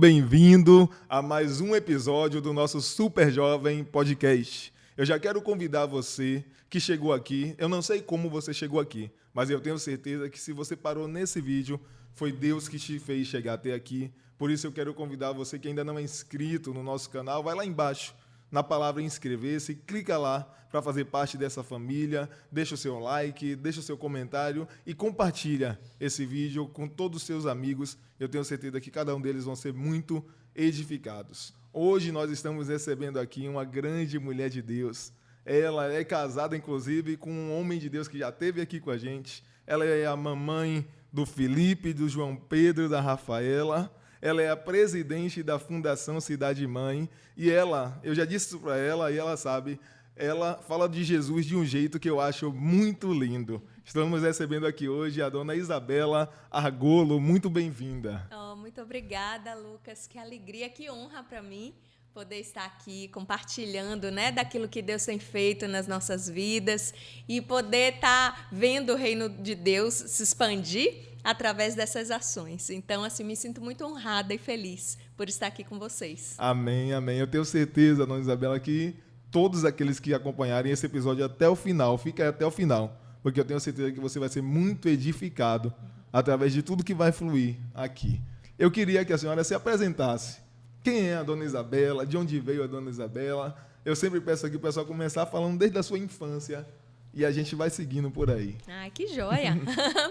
Bem-vindo a mais um episódio do nosso Super Jovem Podcast. Eu já quero convidar você que chegou aqui. Eu não sei como você chegou aqui, mas eu tenho certeza que se você parou nesse vídeo, foi Deus que te fez chegar até aqui. Por isso eu quero convidar você que ainda não é inscrito no nosso canal, vai lá embaixo na palavra inscrever-se, clica lá para fazer parte dessa família, deixa o seu like, deixa o seu comentário e compartilha esse vídeo com todos os seus amigos. Eu tenho certeza que cada um deles vão ser muito edificados. Hoje nós estamos recebendo aqui uma grande mulher de Deus. Ela é casada, inclusive, com um homem de Deus que já esteve aqui com a gente. Ela é a mamãe do Felipe, do João Pedro, da Rafaela. Ela é a presidente da Fundação Cidade Mãe e eu já disse isso para ela e ela sabe, ela fala de Jesus de um jeito que eu acho muito lindo. Estamos recebendo aqui hoje a dona Isabela Argolo, muito bem-vinda. Muito obrigada, Lucas, que alegria, que honra para mim poder estar aqui compartilhando, daquilo que Deus tem feito nas nossas vidas e poder estar vendo o reino de Deus se expandir através dessas ações. Então, assim, me sinto muito honrada e feliz por estar aqui com vocês. Amém, amém. Eu tenho certeza, dona Isabela, que todos aqueles que acompanharem esse episódio até o final, fica até o final, porque eu tenho certeza que você vai ser muito edificado através de tudo que vai fluir aqui. Eu queria que a senhora se apresentasse. Quem é a dona Isabela? De onde veio a dona Isabela? Eu sempre peço aqui o pessoal começar falando desde a sua infância. E a gente vai seguindo por aí. Ai, que joia!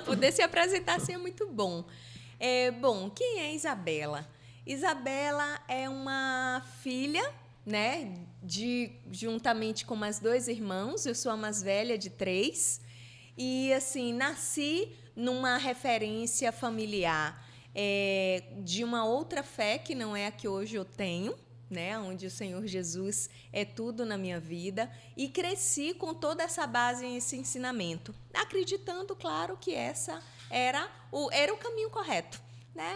Poder se apresentar assim é muito bom. Bom, quem é Isabela? Isabela é uma filha, juntamente com mais 2 irmãos. Eu sou a mais velha de 3. E, assim, nasci numa referência familiar de uma outra fé que não é a que hoje eu tenho, onde o Senhor Jesus é tudo na minha vida, e cresci com toda essa base e esse ensinamento, acreditando, claro, que essa era o caminho correto,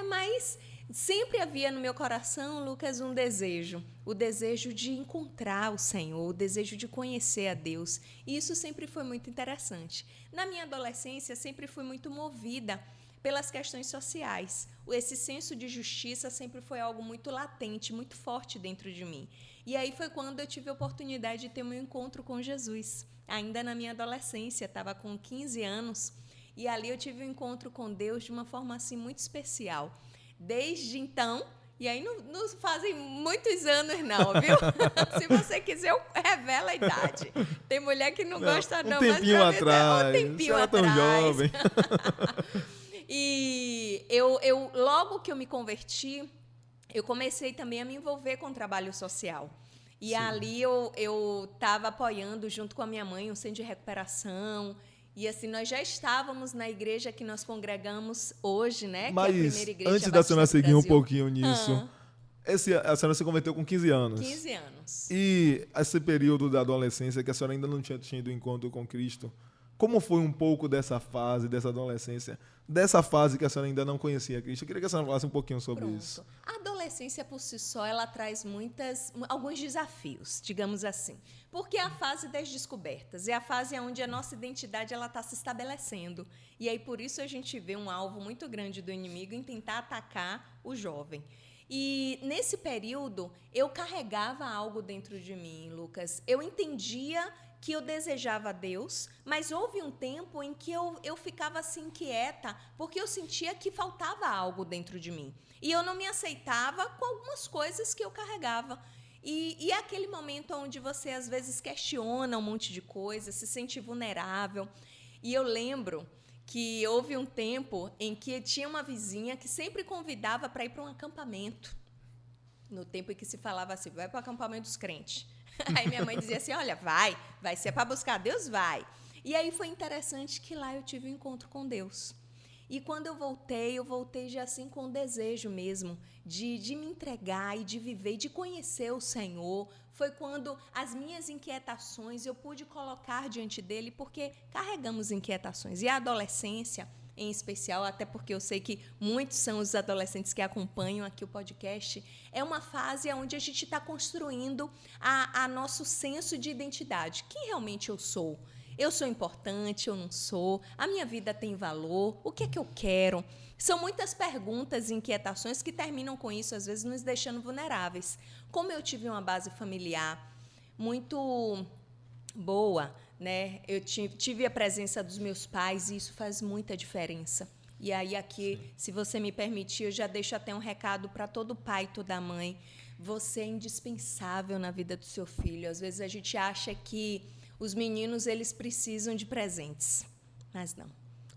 Mas sempre havia no meu coração, Lucas, um desejo, o desejo de encontrar o Senhor, o desejo de conhecer a Deus, e isso sempre foi muito interessante. Na minha adolescência, sempre fui muito movida pelas questões sociais. Esse senso de justiça sempre foi algo muito latente, muito forte dentro de mim. E aí foi quando eu tive a oportunidade de ter meu encontro com Jesus. Ainda na minha adolescência, estava com 15 anos, e ali eu tive um encontro com Deus de uma forma assim muito especial. Desde então, e aí não fazem muitos anos não, viu? Se você quiser, eu revelo a idade. Tem mulher que não gosta não, mas um tempinho atrás. Tão jovem. E logo que eu me converti, eu comecei também a me envolver com o trabalho social. E Sim. Ali eu estava apoiando, junto com a minha mãe, um centro de recuperação. E assim, nós já estávamos na igreja que nós congregamos hoje, Mas, que é a primeira igreja antes da senhora seguir um pouquinho nisso, a senhora se converteu com 15 anos. 15 anos. E esse período da adolescência, que a senhora ainda não tinha tido encontro com Cristo, como foi um pouco dessa fase, dessa adolescência, dessa fase que a senhora ainda não conhecia Cristo? Eu queria que a senhora falasse um pouquinho sobre isso. A adolescência, por si só, ela traz alguns desafios, digamos assim. Porque é a fase das descobertas, é a fase onde a nossa identidade está se estabelecendo. E aí, por isso, a gente vê um alvo muito grande do inimigo em tentar atacar o jovem. E, nesse período, eu carregava algo dentro de mim, Lucas. Eu entendia que eu desejava a Deus, mas houve um tempo em que eu ficava assim inquieta, porque eu sentia que faltava algo dentro de mim. E eu não me aceitava com algumas coisas que eu carregava. E é aquele momento onde você, às vezes, questiona um monte de coisa, se sente vulnerável. E eu lembro que houve um tempo em que tinha uma vizinha que sempre convidava para ir para um acampamento. No tempo em que se falava assim, vai para o acampamento dos crentes. Aí minha mãe dizia assim, olha, vai ser para buscar Deus, vai. E aí foi interessante que lá eu tive um encontro com Deus. E quando eu voltei já assim com o desejo mesmo de me entregar e de viver, de conhecer o Senhor. Foi quando as minhas inquietações eu pude colocar diante dele, porque carregamos inquietações. E a adolescência, em especial, até porque eu sei que muitos são os adolescentes que acompanham aqui o podcast, é uma fase onde a gente está construindo a nosso senso de identidade. Quem realmente eu sou? Eu sou importante, eu não sou? A minha vida tem valor? O que é que eu quero? São muitas perguntas e inquietações que terminam com isso, às vezes, nos deixando vulneráveis. Como eu tive uma base familiar muito boa, né? Eu tive a presença dos meus pais e isso faz muita diferença. E aí aqui, se você me permitir, eu já deixo até um recado para todo pai e toda mãe. Você é indispensável na vida do seu filho. Às vezes a gente acha que os meninos eles precisam de presentes, mas não.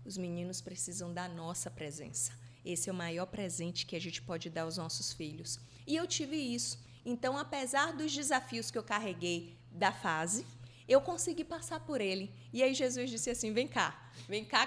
Os meninos precisam da nossa presença. Esse é o maior presente que a gente pode dar aos nossos filhos. E eu tive isso. Então, apesar dos desafios que eu carreguei da fase, eu consegui passar por ele. E aí Jesus disse assim, vem cá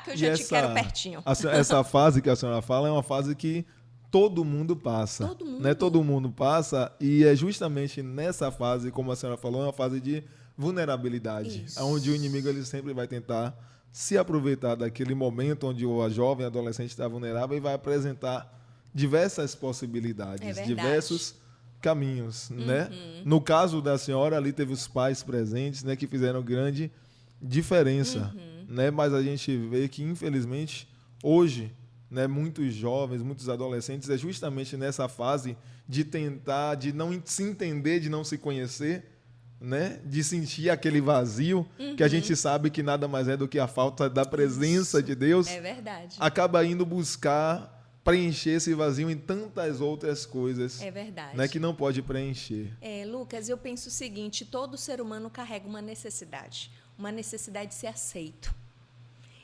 que eu já te quero pertinho. Essa fase que a senhora fala é uma fase que todo mundo passa. Todo mundo. Né? Todo mundo passa e é justamente nessa fase, como a senhora falou, é uma fase de vulnerabilidade, onde o inimigo ele sempre vai tentar se aproveitar daquele momento onde o jovem, adolescente está vulnerável e vai apresentar diversas possibilidades, diversos caminhos, né? No caso da senhora, ali teve os pais presentes, né, que fizeram grande diferença, né? Mas a gente vê que, infelizmente, hoje, né, muitos jovens, muitos adolescentes, é justamente nessa fase de tentar, de não se entender, de não se conhecer, né, de sentir aquele vazio, que a gente sabe que nada mais é do que a falta da presença de Deus. É verdade. Acaba indo buscar preencher esse vazio em tantas outras coisas. É verdade. Né, que não pode preencher. Lucas, eu penso o seguinte, todo ser humano carrega uma necessidade de ser aceito,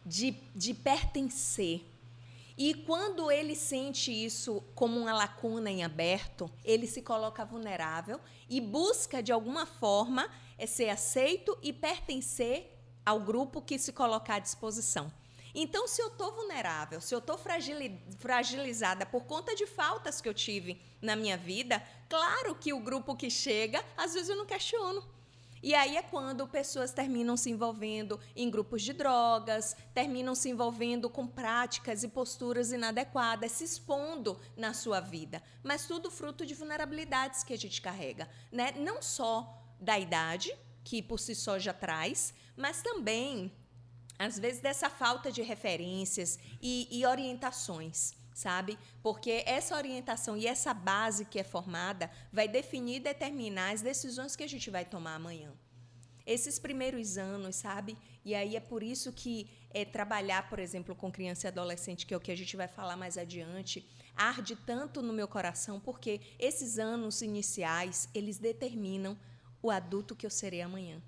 de pertencer. E quando ele sente isso como uma lacuna em aberto, ele se coloca vulnerável e busca, de alguma forma, ser aceito e pertencer ao grupo que se colocar à disposição. Então, se eu estou vulnerável, se eu estou fragilizada por conta de faltas que eu tive na minha vida, claro que o grupo que chega, às vezes eu não questiono. E aí é quando pessoas terminam se envolvendo em grupos de drogas, terminam se envolvendo com práticas e posturas inadequadas, se expondo na sua vida. Mas tudo fruto de vulnerabilidades que a gente carrega, né? Não só da idade, que por si só já traz, mas também, às vezes, dessa falta de referências e orientações, sabe? Porque essa orientação e essa base que é formada vai definir e determinar as decisões que a gente vai tomar amanhã. Esses primeiros anos, sabe? E aí é por isso que trabalhar, por exemplo, com criança e adolescente, que é o que a gente vai falar mais adiante, arde tanto no meu coração, porque esses anos iniciais, eles determinam o adulto que eu serei amanhã.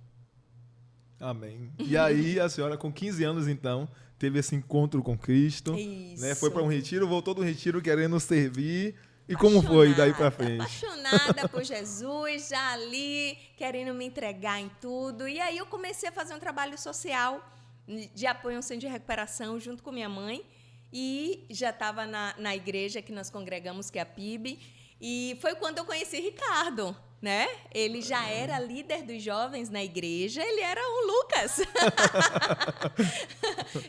Amém. E aí a senhora, com 15 anos, então, teve esse encontro com Cristo. Isso. Né? Foi para um retiro, voltou do retiro querendo servir. E como foi daí para frente? Apaixonada por Jesus, já ali, querendo me entregar em tudo. E aí eu comecei a fazer um trabalho social de apoio a um centro de recuperação junto com minha mãe. E já estava na igreja que nós congregamos, que é a PIB. E foi quando eu conheci Ricardo, né? Ele já era líder dos jovens na igreja, ele era o Lucas.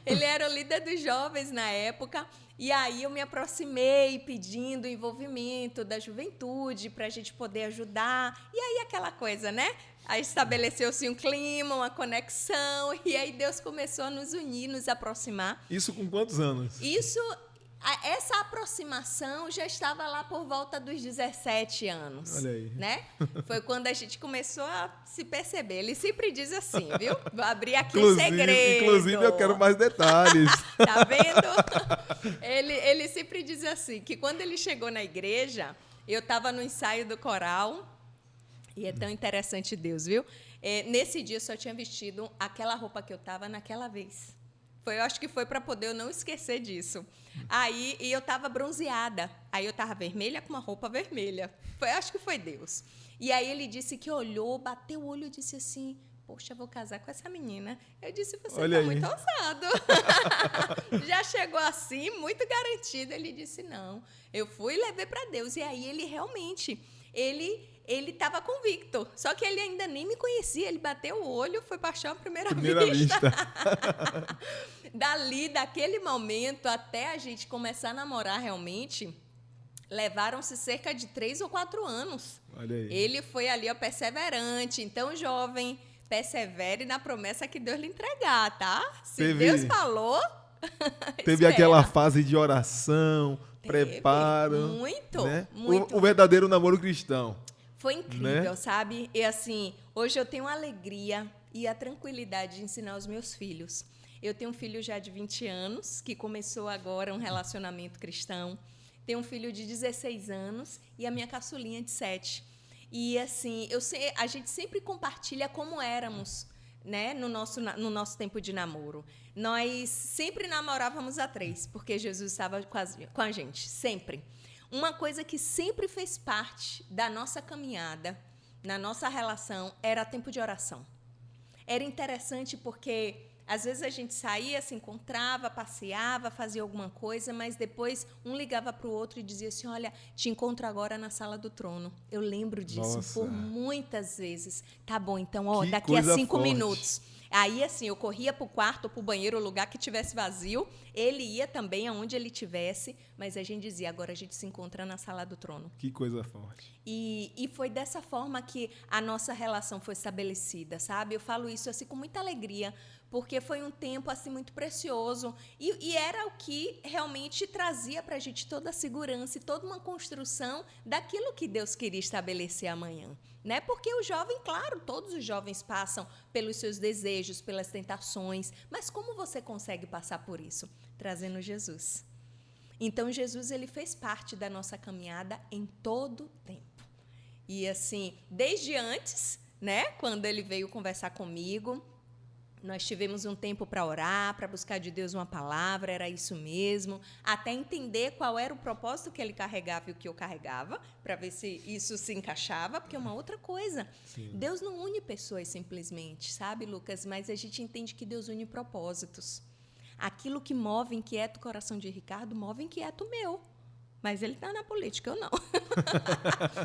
Ele era o líder dos jovens na época. E aí eu me aproximei pedindo o envolvimento da juventude para a gente poder ajudar. E aí aquela coisa, né? Aí estabeleceu-se um clima, uma conexão, e aí Deus começou a nos unir, nos aproximar. Isso com quantos anos? Essa aproximação já estava lá por volta dos 17 anos. Olha aí. Né? Foi quando a gente começou a se perceber. Ele sempre diz assim, viu? Vou abrir aqui segredo. Inclusive, eu quero mais detalhes. Tá vendo? Ele sempre diz assim, que quando ele chegou na igreja, eu estava no ensaio do coral, e é tão interessante Deus, viu? Nesse dia, eu só tinha vestido aquela roupa que eu estava naquela vez. Eu acho que foi para poder eu não esquecer disso. Aí, e eu estava bronzeada. Aí eu estava vermelha com uma roupa vermelha. Acho que foi Deus. E aí ele disse que olhou, bateu o olho e disse assim, poxa, vou casar com essa menina. Eu disse, você está muito ousado. Já chegou assim, muito garantido. Ele disse, não. Eu fui e levei para Deus. E aí ele realmente, ele estava convicto. Só que ele ainda nem me conhecia. Ele bateu o olho, foi paixão à primeira vista. Dali, daquele momento, até a gente começar a namorar realmente, levaram-se cerca de 3 ou 4 anos. Olha aí. Ele foi ali, ó, perseverante. Então, jovem, persevere na promessa que Deus lhe entregar, tá? Se Teve- Deus falou, Teve espera. aquela fase de oração, Teve, preparo. muito, né? muito. O verdadeiro namoro cristão. Foi incrível, Né? sabe? E assim, hoje eu tenho a alegria e a tranquilidade de ensinar os meus filhos. Eu tenho um filho já de 20 anos, que começou agora um relacionamento cristão. Tenho um filho de 16 anos e a minha caçulinha de 7. E assim, a gente sempre compartilha como éramos, né, no nosso tempo de namoro. Nós sempre namorávamos a 3, porque Jesus estava com a gente, sempre. Uma coisa que sempre fez parte da nossa caminhada, na nossa relação, era tempo de oração. Era interessante porque, às vezes, a gente saía, se encontrava, passeava, fazia alguma coisa, mas depois um ligava para o outro e dizia assim, olha, te encontro agora na sala do trono. Eu lembro disso Nossa. por muitas vezes. Tá bom, então, ó, Que daqui a coisa 5 forte. minutos. Aí, assim, eu corria para o quarto ou para o banheiro, o lugar que tivesse vazio. Ele ia também aonde ele tivesse, mas a gente dizia, agora a gente se encontra na sala do trono. Que coisa forte. E foi dessa forma que a nossa relação foi estabelecida, sabe? Eu falo isso assim com muita alegria, porque foi um tempo assim muito precioso e era o que realmente trazia para a gente toda a segurança e toda uma construção daquilo que Deus queria estabelecer amanhã. Né? Porque o jovem, claro, todos os jovens passam pelos seus desejos, pelas tentações, mas como você consegue passar por isso? Trazendo Jesus. Então, Jesus ele fez parte da nossa caminhada em todo o tempo. E, assim, desde antes, né, quando ele veio conversar comigo, nós tivemos um tempo para orar, para buscar de Deus uma palavra, era isso mesmo, até entender qual era o propósito que ele carregava e o que eu carregava, para ver se isso se encaixava, porque é uma outra coisa. Sim. Deus não une pessoas simplesmente, sabe, Lucas? Mas a gente entende que Deus une propósitos. Aquilo que move, inquieta o coração de Ricardo, move, inquieta o meu. Mas ele está na política, eu não.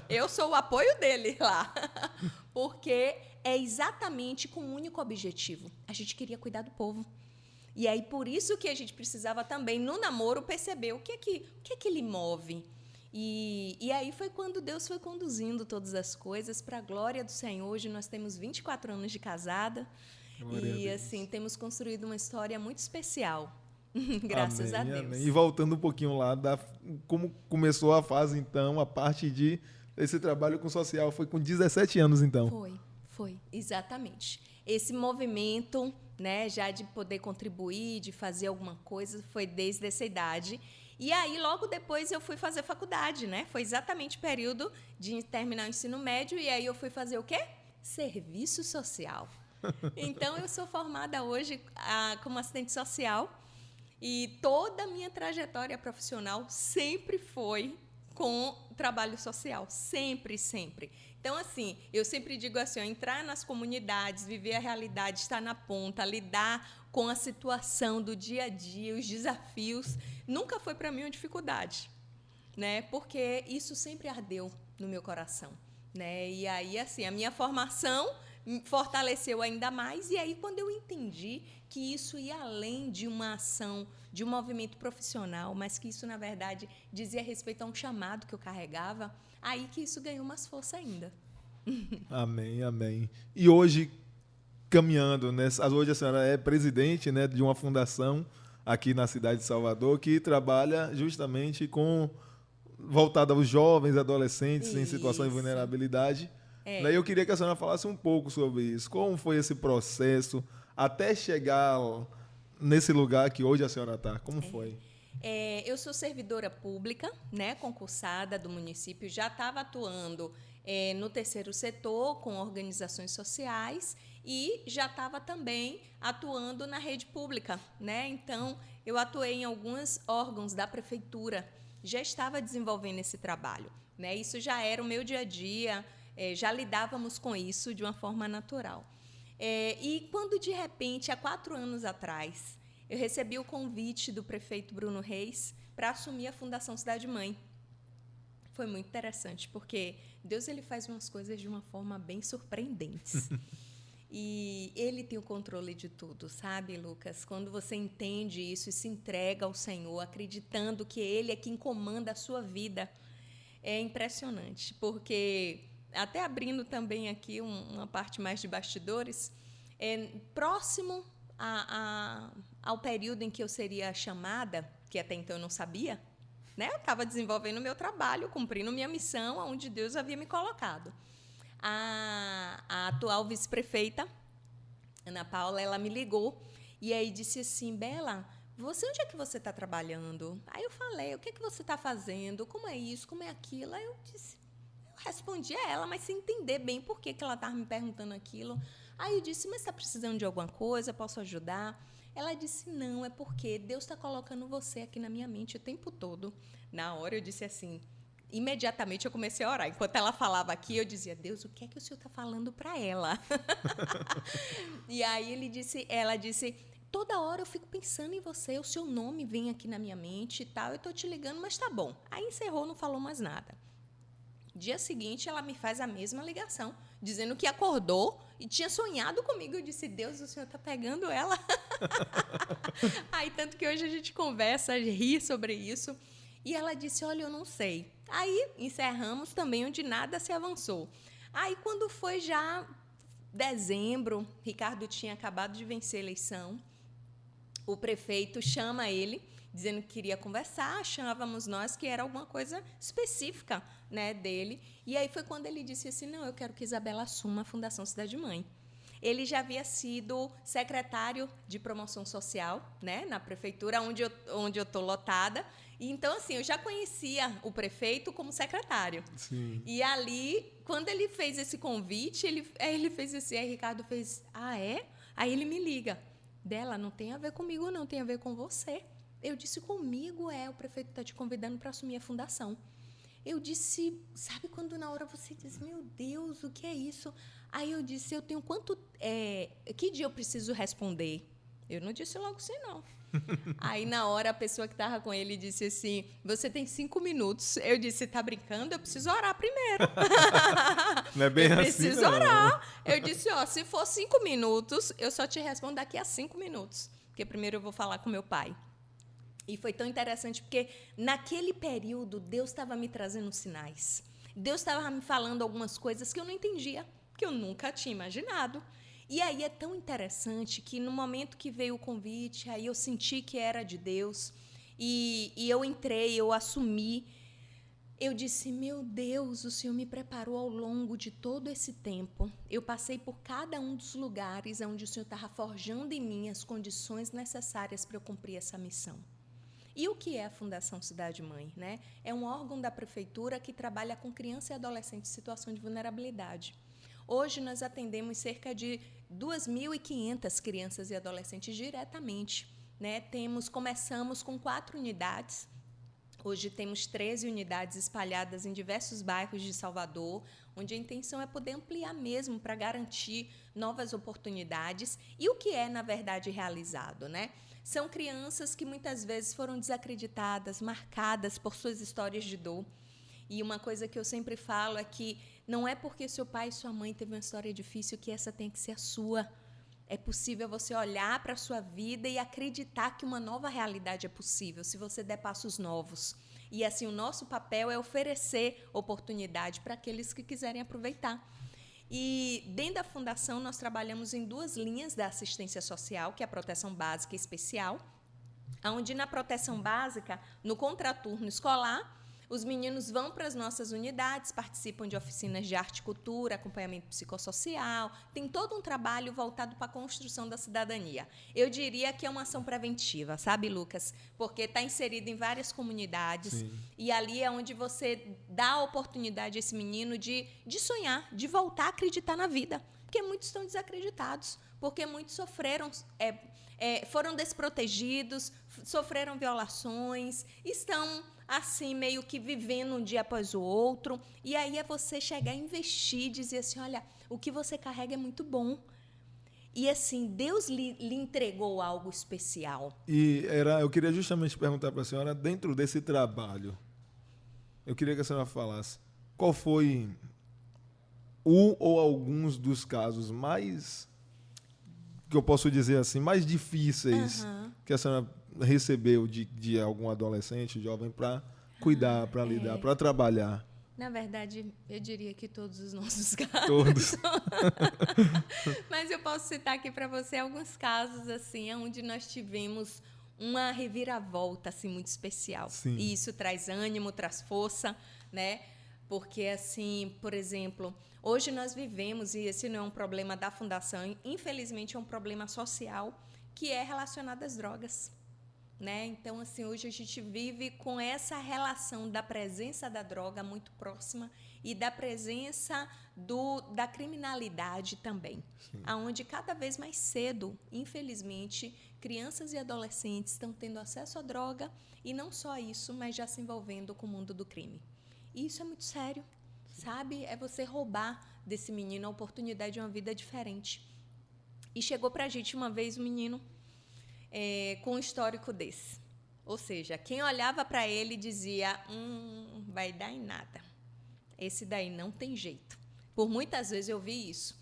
Eu sou o apoio dele lá. Porque é exatamente com um único objetivo. A gente queria cuidar do povo. E aí, por isso que a gente precisava também, no namoro, perceber o que é que ele move. E aí foi quando Deus foi conduzindo todas as coisas para a glória do Senhor. Hoje nós temos 24 anos de casada. Glória a E, Deus. assim, temos construído uma história muito especial. Graças Amém, a Deus. amém. E voltando um pouquinho lá, como começou a fase, então, a parte de esse trabalho com social, foi com 17 anos, então. Foi, exatamente. Esse movimento, né, já de poder contribuir, de fazer alguma coisa, foi desde essa idade. E aí, logo depois, eu fui fazer faculdade, né? Foi exatamente o período de terminar o ensino médio, e aí eu fui fazer o quê? Serviço social. Então, eu sou formada hoje como assistente social, e toda a minha trajetória profissional sempre foi com trabalho social. Sempre, sempre. Então, assim, eu sempre digo assim, ó, entrar nas comunidades, viver a realidade, estar na ponta, lidar com a situação do dia a dia, os desafios, nunca foi para mim uma dificuldade, né? Porque isso sempre ardeu no meu coração, né? E aí, assim, a minha formação fortaleceu ainda mais, e aí quando eu entendi que isso ia além de uma ação, de um movimento profissional, mas que isso, na verdade, dizia respeito a um chamado que eu carregava, aí que isso ganhou mais força ainda. Amém, amém. E hoje, caminhando, né? Hoje a senhora é presidente, né, de uma fundação aqui na cidade de Salvador que trabalha justamente voltada aos jovens, adolescentes em situação de Isso. vulnerabilidade. É. Daí eu queria que a senhora falasse um pouco sobre isso. Como foi esse processo até chegar nesse lugar que hoje a senhora está? Como foi? Eu sou servidora pública, né, concursada do município, já estava atuando no terceiro setor, com organizações sociais, e já estava também atuando na rede pública, né? Então, eu atuei em alguns órgãos da prefeitura, já estava desenvolvendo esse trabalho, né? Isso já era o meu dia a dia, já lidávamos com isso de uma forma natural. E quando, de repente, há 4 anos atrás, eu recebi o convite do prefeito Bruno Reis para assumir a Fundação Cidade Mãe. Foi muito interessante, porque Deus ele faz umas coisas de uma forma bem surpreendentes. E ele tem o controle de tudo, sabe, Lucas? Quando você entende isso e se entrega ao Senhor, acreditando que Ele é quem comanda a sua vida, é impressionante, porque até abrindo também aqui uma parte mais de bastidores, próximo ao período em que eu seria chamada, que até então eu não sabia, né? Eu estava desenvolvendo o meu trabalho, cumprindo minha missão, onde Deus havia me colocado. A atual vice-prefeita, Ana Paula, ela me ligou e aí disse assim, Bela, onde é que você está trabalhando? Aí eu falei, o que é que você está fazendo? Como é isso? Como é aquilo? Aí eu respondi a ela, mas sem entender bem por que ela estava me perguntando aquilo. Aí eu disse, mas está precisando de alguma coisa? Posso ajudar? Ela disse, não, é porque Deus está colocando você aqui na minha mente o tempo todo. Na hora eu disse assim, imediatamente eu comecei a orar. Enquanto ela falava aqui, eu dizia, Deus, o que é que o Senhor está falando para ela? E aí ela disse, toda hora eu fico pensando em você, o seu nome vem aqui na minha mente e tal, eu estou te ligando, mas tá bom. Aí encerrou, não falou mais nada. Dia seguinte, ela me faz a mesma ligação, dizendo que acordou e tinha sonhado comigo. Eu disse, Deus, o Senhor está pegando ela. Aí, tanto que hoje a gente conversa, ri sobre isso. E ela disse, olha, eu não sei. Aí, encerramos também, onde nada se avançou. Aí, quando foi já dezembro, Ricardo tinha acabado de vencer a eleição, o prefeito chama ele, dizendo que queria conversar, achávamos nós que era alguma coisa específica, né, dele. E aí foi quando ele disse assim, não, eu quero que Isabela assuma a Fundação Cidade Mãe. Ele já havia sido secretário de promoção social, né, na prefeitura, onde eu estou lotada. E, então, assim, eu já conhecia o prefeito como secretário. Sim. E ali, quando ele fez esse convite, ele fez assim, aí Ricardo fez, é? Aí ele me liga, Bela, não tem a ver comigo, não, tem a ver com você. Eu disse, comigo o prefeito está te convidando para assumir a fundação. Eu disse, sabe quando na hora você diz, meu Deus, o que é isso? Aí eu disse, eu tenho que dia eu preciso responder? Eu não disse logo assim, não. Aí, na hora, a pessoa que estava com ele disse assim, você tem 5 minutos. Eu disse, tá brincando? Eu preciso orar primeiro. Não é bem assim, preciso orar. Eu disse, se for 5 minutos, eu só te respondo daqui a 5 minutos. Porque primeiro eu vou falar com meu pai. E foi tão interessante, porque naquele período, Deus estava me trazendo sinais. Deus estava me falando algumas coisas que eu não entendia, que eu nunca tinha imaginado. E aí é tão interessante que no momento que veio o convite, aí eu senti que era de Deus, e eu entrei, eu assumi. Eu disse, meu Deus, o Senhor me preparou ao longo de todo esse tempo. Eu passei por cada um dos lugares onde o Senhor estava forjando em mim as condições necessárias para eu cumprir essa missão. E o que é a Fundação Cidade Mãe, né? É um órgão da prefeitura que trabalha com criança e adolescente em situação de vulnerabilidade. Hoje nós atendemos cerca de 2.500 crianças e adolescentes diretamente, né? Começamos com 4 unidades. Hoje temos 13 unidades espalhadas em diversos bairros de Salvador, onde a intenção é poder ampliar mesmo para garantir novas oportunidades. E o que é, na verdade, realizado, né? São crianças que muitas vezes foram desacreditadas, marcadas por suas histórias de dor. E uma coisa que eu sempre falo é que não é porque seu pai e sua mãe teve uma história difícil que essa tem que ser a sua. É possível você olhar para a sua vida e acreditar que uma nova realidade é possível, se você der passos novos. E assim, o nosso papel é oferecer oportunidade para aqueles que quiserem aproveitar. E dentro da Fundação nós trabalhamos em 2 linhas da assistência social, que é a proteção básica e especial, onde na proteção básica, no contraturno escolar, os meninos vão para as nossas unidades, participam de oficinas de arte e cultura, acompanhamento psicossocial, tem todo um trabalho voltado para a construção da cidadania. Eu diria que é uma ação preventiva, sabe, Lucas? Porque está inserido em várias comunidades. Sim. E ali é onde você dá a oportunidade a esse menino de sonhar, de voltar a acreditar na vida. Porque muitos estão desacreditados, porque muitos sofreram, foram desprotegidos, sofreram violações, estão assim, meio que vivendo um dia após o outro. E aí é você chegar a investir e dizer assim, olha, o que você carrega é muito bom. E assim, Deus lhe entregou algo especial. E eu queria justamente perguntar para a senhora, dentro desse trabalho, eu queria que a senhora falasse, qual foi ou alguns dos casos mais, que eu posso dizer assim, mais difíceis que a senhora recebeu de algum adolescente, jovem, para cuidar, para lidar, para trabalhar? Na verdade, eu diria que todos os nossos casos. Todos. Mas eu posso citar aqui para você alguns casos assim, onde nós tivemos uma reviravolta assim muito especial. Sim. E isso traz ânimo, traz força, né? Porque assim, por exemplo, hoje nós vivemos, e esse não é um problema da fundação, infelizmente é um problema social que é relacionado às drogas. Né? Então, assim, hoje a gente vive com essa relação da presença da droga muito próxima e da presença da criminalidade também, aonde cada vez mais cedo, infelizmente, crianças e adolescentes estão tendo acesso à droga e não só isso, mas já se envolvendo com o mundo do crime. E isso é muito sério, sabe? É você roubar desse menino a oportunidade de uma vida diferente. E chegou pra gente uma vez um menino com um histórico desse. Ou seja, quem olhava para ele dizia, vai dar em nada. Esse daí não tem jeito. Por muitas vezes eu vi isso.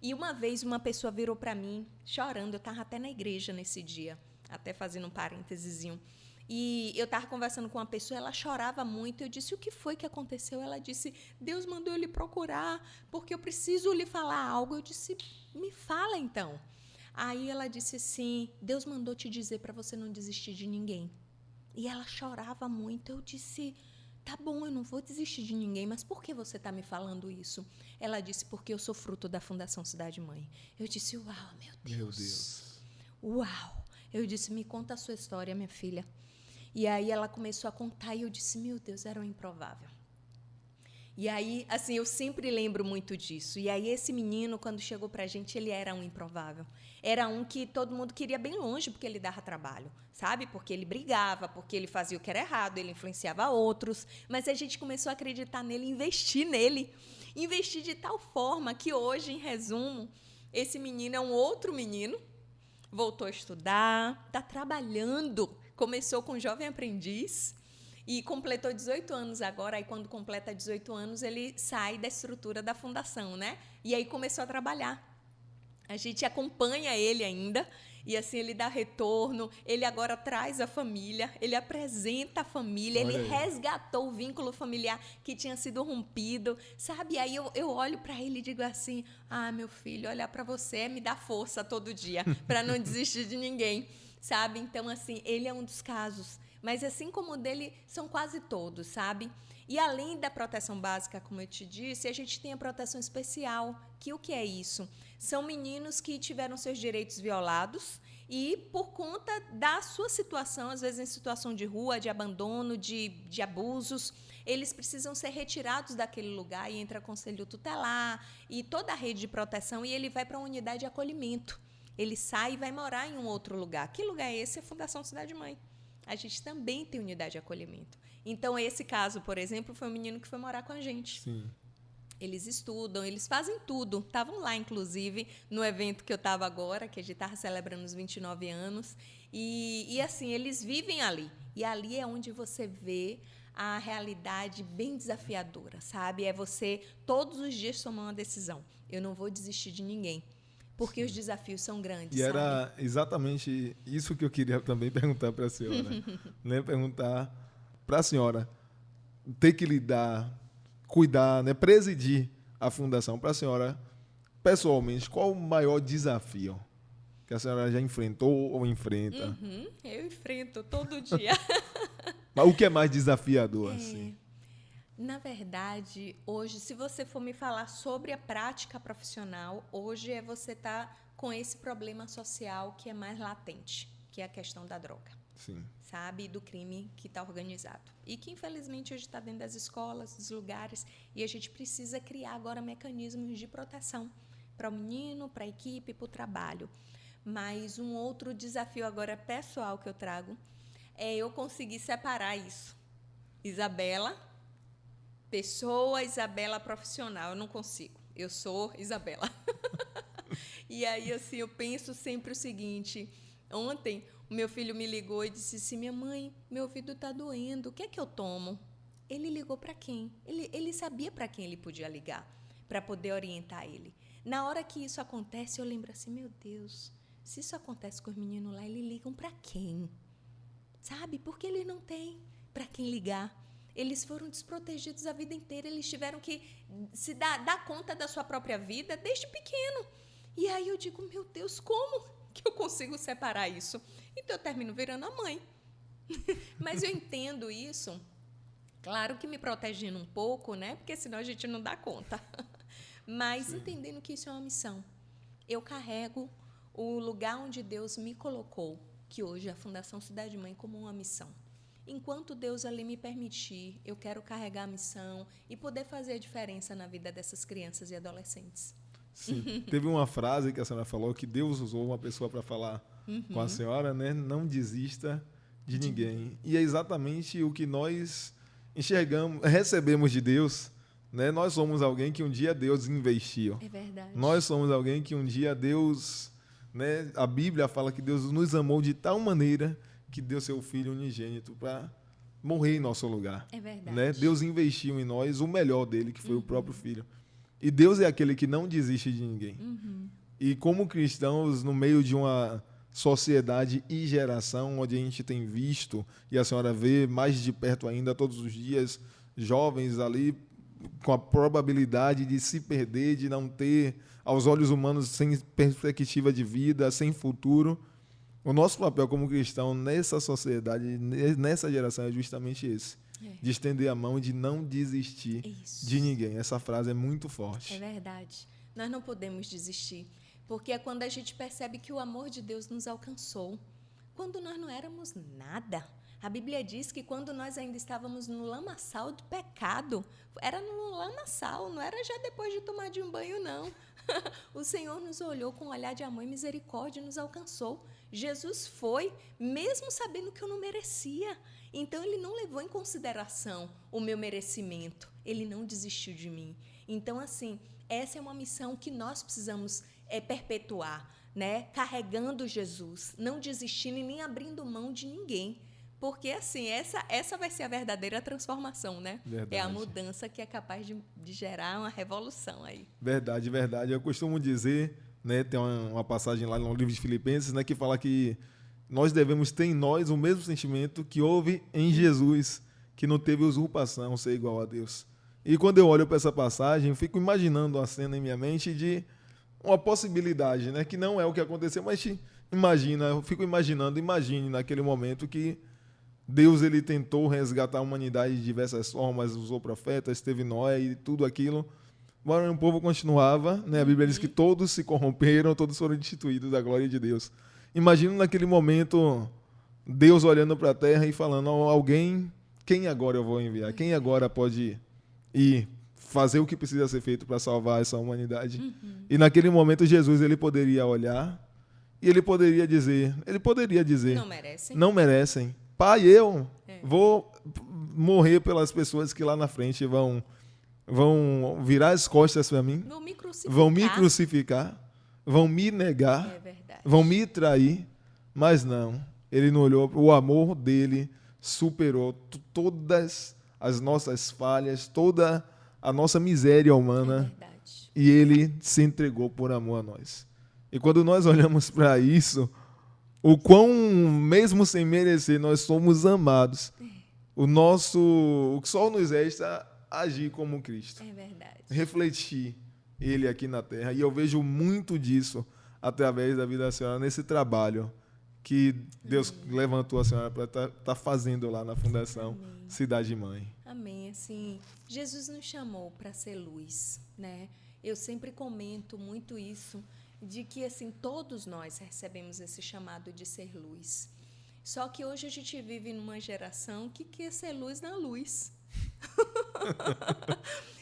E uma vez uma pessoa virou para mim, chorando, eu estava até na igreja nesse dia, até fazendo um parêntesezinho. E eu estava conversando com uma pessoa, ela chorava muito. Eu disse, o que foi que aconteceu? Ela disse, Deus mandou eu lhe procurar, porque eu preciso lhe falar algo. Eu disse, me fala então. Aí ela disse assim, Deus mandou te dizer para você não desistir de ninguém. E ela chorava muito. Eu disse, tá bom, eu não vou desistir de ninguém, mas por que você está me falando isso? Ela disse, porque eu sou fruto da Fundação Cidade Mãe. Eu disse, uau, meu Deus. Meu Deus. Uau. Eu disse, me conta a sua história, minha filha. E aí ela começou a contar e eu disse, meu Deus, era um improvável. E aí, assim, eu sempre lembro muito disso. E aí esse menino, quando chegou pra gente, ele era um improvável. Era um que todo mundo queria bem longe, porque ele dava trabalho, sabe? Porque ele brigava, porque ele fazia o que era errado, ele influenciava outros. Mas a gente começou a acreditar nele, investir nele. Investir de tal forma que hoje, em resumo, esse menino é um outro menino, voltou a estudar, está trabalhando, começou com jovem aprendiz, e completou 18 anos agora, aí quando completa 18 anos, ele sai da estrutura da fundação, né? E aí começou a trabalhar. A gente acompanha ele ainda, e assim ele dá retorno, ele agora traz a família, ele apresenta a família, Olha ele aí. resgatou o vínculo familiar que tinha sido rompido, sabe? Aí eu olho para ele e digo assim, meu filho, olhar para você me dá força todo dia, para não desistir de ninguém, sabe? Então, assim, ele é um dos casos. Mas, assim como o dele, são quase todos, sabe? E, além da proteção básica, como eu te disse, a gente tem a proteção especial, que o que é isso? São meninos que tiveram seus direitos violados e, por conta da sua situação, às vezes em situação de rua, de abandono, de abusos, eles precisam ser retirados daquele lugar e entra conselho tutelar e toda a rede de proteção e ele vai para uma unidade de acolhimento. Ele sai e vai morar em um outro lugar. Que lugar é esse? É a Fundação Cidade Mãe. A gente também tem unidade de acolhimento. Então, esse caso, por exemplo, foi um menino que foi morar com a gente. Sim. Eles estudam, eles fazem tudo. Estavam lá, inclusive, no evento que eu estava agora, que a gente estava celebrando os 29 anos. E, assim, eles vivem ali. E ali é onde você vê a realidade bem desafiadora, sabe? É você, todos os dias, tomar uma decisão. Eu não vou desistir de ninguém. Porque os desafios são grandes, E sabe? era exatamente isso que eu queria também perguntar para a senhora. Né? Perguntar para a senhora ter que lidar, cuidar, né? Presidir a fundação. Para a senhora, pessoalmente, qual o maior desafio que a senhora já enfrentou ou enfrenta? Eu enfrento todo dia. Mas o que é mais desafiador, assim? Na verdade, hoje, se você for me falar sobre a prática profissional, hoje é você estar com esse problema social que é mais latente, que é a questão da droga, Sim. sabe? E do crime que está organizado. E que, infelizmente, hoje está dentro das escolas, dos lugares, e a gente precisa criar agora mecanismos de proteção para o menino, para a equipe, para o trabalho. Mas um outro desafio agora pessoal que eu trago é eu conseguir separar isso. Isabela... pessoa, Isabela profissional, eu não consigo. Eu sou Isabela. E aí, assim, eu penso sempre o seguinte. Ontem, o meu filho me ligou e disse assim, minha mãe, meu ouvido está doendo, o que é que eu tomo? Ele ligou para quem? Ele sabia para quem ele podia ligar, para poder orientar ele. Na hora que isso acontece, eu lembro assim, meu Deus, se isso acontece com os meninos lá, eles ligam para quem? Sabe? Porque eles não têm para quem ligar. Eles foram desprotegidos a vida inteira, eles tiveram que se dar conta da sua própria vida desde pequeno. E aí eu digo, meu Deus, como que eu consigo separar isso? Então eu termino virando a mãe. Mas eu entendo isso, claro que me protegendo um pouco, né? Porque senão a gente não dá conta. Mas sim, entendendo que isso é uma missão. Eu carrego o lugar onde Deus me colocou, que hoje é a Fundação Cidade Mãe, como uma missão. Enquanto Deus ali me permitir, eu quero carregar a missão e poder fazer a diferença na vida dessas crianças e adolescentes. Sim. Teve uma frase que a senhora falou, que Deus usou uma pessoa para falar com a senhora, né? Não desista de ninguém. E é exatamente o que nós enxergamos, recebemos de Deus, né? Nós somos alguém que um dia Deus investiu. É verdade. Nós somos alguém que um dia Deus, né? A Bíblia fala que Deus nos amou de tal maneira que deu seu Filho unigênito para morrer em nosso lugar. É verdade. Né? Deus investiu em nós o melhor dele, que foi o próprio Filho. E Deus é aquele que não desiste de ninguém. E como cristãos, no meio de uma sociedade e geração onde a gente tem visto, e a senhora vê mais de perto ainda todos os dias, jovens ali com a probabilidade de se perder, de não ter, aos olhos humanos, sem perspectiva de vida, sem futuro. O nosso papel como cristão nessa sociedade, nessa geração, é justamente esse. De estender a mão e de não desistir de ninguém. Essa frase é muito forte. É verdade. Nós não podemos desistir, porque é quando a gente percebe que o amor de Deus nos alcançou, quando nós não éramos nada. A Bíblia diz que quando nós ainda estávamos no lamaçal do pecado, era no lamaçal, não era já depois de tomar de um banho, não. O Senhor nos olhou com um olhar de amor e misericórdia e nos alcançou. Jesus foi, mesmo sabendo que eu não merecia. Então, Ele não levou em consideração o meu merecimento. Ele não desistiu de mim. Então, assim, essa é uma missão que nós precisamos perpetuar, né? Carregando Jesus, não desistindo e nem abrindo mão de ninguém. Porque, assim, essa vai ser a verdadeira transformação, né? Verdade. É a mudança que é capaz de gerar uma revolução aí. Verdade, verdade. Eu costumo dizer, né, tem uma passagem lá no livro de Filipenses, né, que fala que nós devemos ter em nós o mesmo sentimento que houve em Jesus, que não teve usurpação, ser igual a Deus. E quando eu olho para essa passagem, eu fico imaginando a cena em minha mente de uma possibilidade, né, que não é o que aconteceu, mas eu fico imaginando, imagine naquele momento que Deus ele tentou resgatar a humanidade de diversas formas, usou profetas, teve Noé e tudo aquilo. Mas o povo continuava, né? A Bíblia diz que todos se corromperam, todos foram destituídos da glória de Deus. Imagina naquele momento Deus olhando para a terra e falando, alguém, quem agora eu vou enviar? Quem agora pode ir fazer o que precisa ser feito para salvar essa humanidade? E naquele momento Jesus ele poderia olhar e ele poderia dizer, não merecem. Pai, eu vou morrer pelas pessoas que lá na frente vão virar as costas para mim, vão me crucificar, vão me negar, vão me trair, mas não. Ele não olhou, o amor dele superou todas as nossas falhas, toda a nossa miséria humana, e ele se entregou por amor a nós. E quando nós olhamos para isso, o quão, mesmo sem merecer, nós somos amados. O que só nos resta agir como Cristo. É verdade. Refletir Ele aqui na Terra. E eu vejo muito disso através da vida da senhora, nesse trabalho que Deus levantou a senhora para estar fazendo lá na Fundação Cidade Mãe. Amém. Assim, Jesus nos chamou para ser luz, né? Eu sempre comento muito isso, de que assim todos nós recebemos esse chamado de ser luz. Só que hoje a gente vive numa geração que quer ser luz na luz.